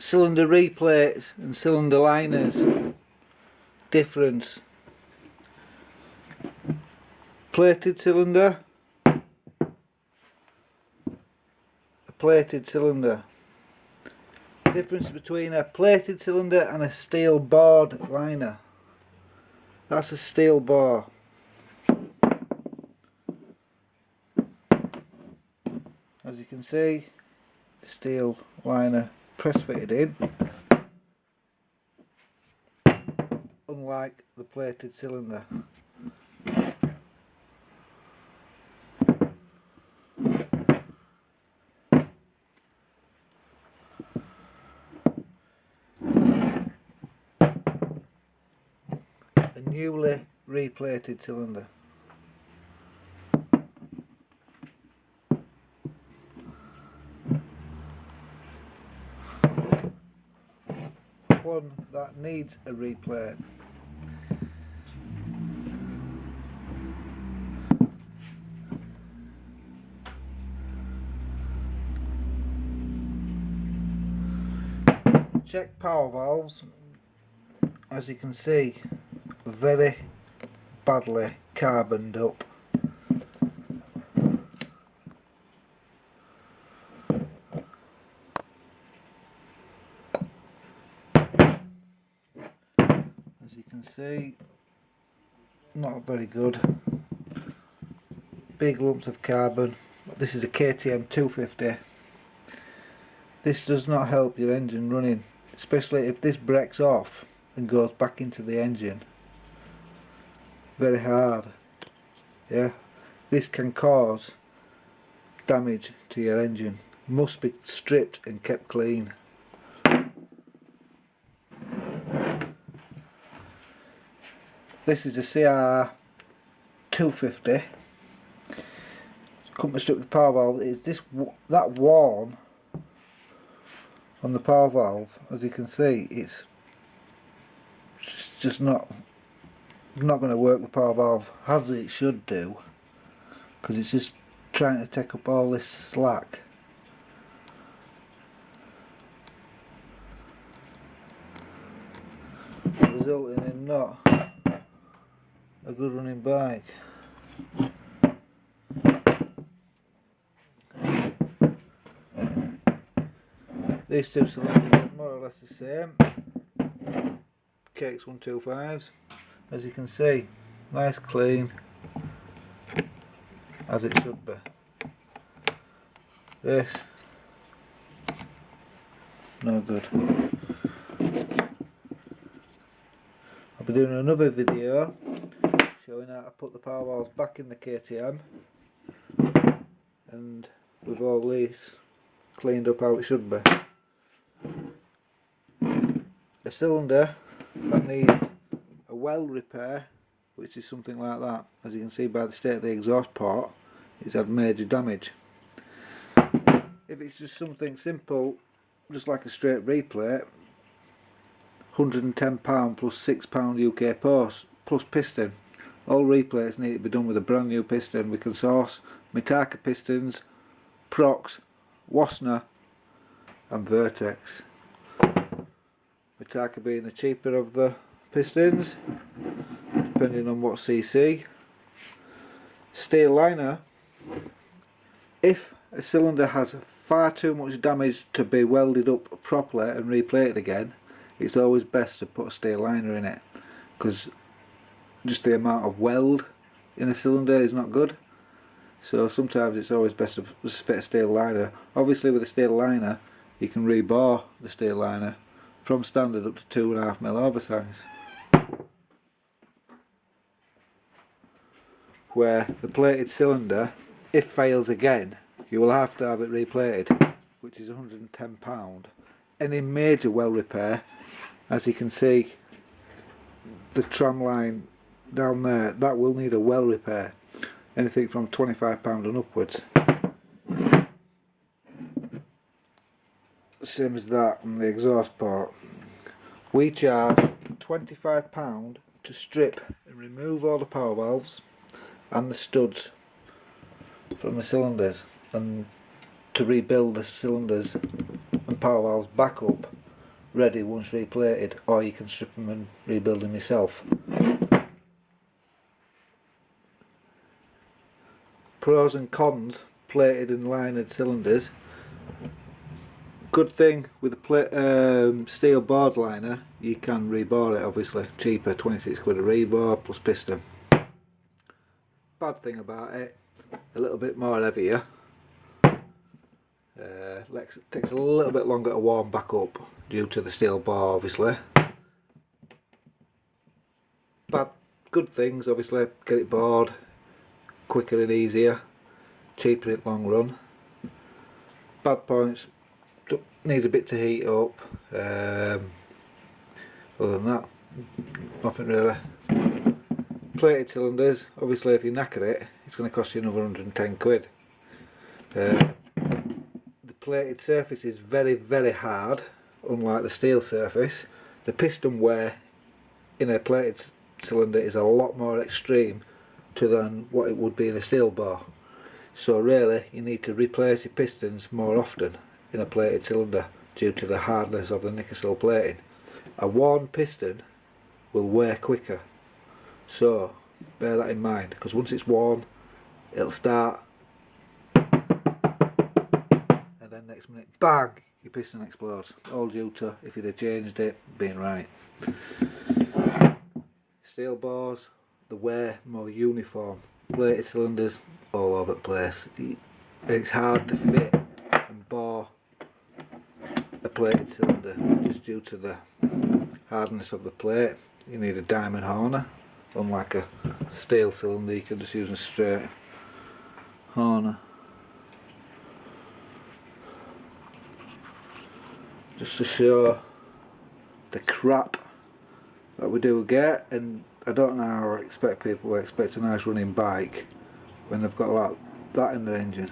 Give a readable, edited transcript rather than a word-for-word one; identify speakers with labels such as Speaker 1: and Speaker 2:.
Speaker 1: cylinder replates and cylinder liners. Difference. Plated cylinder, a plated cylinder. Difference between a plated cylinder and a steel board liner. That's a steel bar. As you can see, steel liner press fitted in, unlike the plated cylinder. A newly replated cylinder. One that needs a replate. Check power valves. As you can see, very badly carboned up. As you can see, not very good. Big lumps of carbon. This is a KTM125. This does not help your engine running, especially if this breaks off and goes back into the engine. Very hard. Yeah, this can cause damage to your engine. Must be stripped and kept clean. This is a CR 250. Company stripped the power valve. Is this that worn on the power valve? As you can see, it's just not going to work. The power valve as it should do, because it's just trying to take up all this slack. Resulting in not a good running bike. These two cylinders are more or less the same. KTM125s. As you can see, nice clean, as it should be. This, no good. I'll be doing another video showing how to put the power valves back in the KTM, and with all these cleaned up how it should be. A cylinder that needs a well repair, which is something like that. As you can see by the state of the exhaust port, it's had major damage. If it's just something simple, just like a straight replate, £110 plus £6 UK post plus piston. All replates need to be done with a brand new piston. We can source MITAKA pistons, PROX, WOSSNER and VERTEX. MITAKA being the cheaper of the pistons, depending on what cc. Steel liner. If a cylinder has far too much damage to be welded up properly and replated again, it's always best to put a steel liner in it, because just the amount of weld in a cylinder is not good. So sometimes it's always best to just fit a steel liner. Obviously with a steel liner you can rebore the steel liner from standard up to 2.5mm oversize, where the plated cylinder, if fails again, you will have to have it replated, which is £110. Any major well repair, as you can see the tram line down there, that will need a well repair, anything from £25 and upwards. Same as that on the exhaust port. We charge £25 to strip and remove all the power valves and the studs from the cylinders, and to rebuild the cylinders and power valves back up ready once replated, or you can strip them and rebuild them yourself. Pros and cons, plated and linered cylinders. Good thing with the steel board liner, you can rebore it, obviously cheaper, 26 quid a rebore plus piston. Bad thing about it, a little bit more heavier, takes a little bit longer to warm back up due to the steel bar, obviously. Good things, obviously, get it bored quicker and easier, cheaper in the long run. Bad points, needs a bit to heat up. Other than that, nothing really. Plated cylinders, obviously if you knacker it, it's going to cost you another 110 quid. The plated surface is very, very hard, unlike the steel surface. The piston wear in a plated cylinder is a lot more extreme than what it would be in a steel bar. So really you need to replace your pistons more often in a plated cylinder due to the hardness of the Nickel plating. A worn piston will wear quicker, so bear that in mind, because once it's worn it'll start and then next minute bang, your piston explodes, all due to, if you'd have changed it, being right. Steel bars, the wear more uniform. Plated cylinders all over the place. It's hard to fit and bore a plated cylinder just due to the hardness of the plate. You need a diamond horner, unlike a steel cylinder you can just use a straight horner. Just to show the crap that we do get, and I don't know how I expect people to expect a nice running bike when they've got like that in their engine.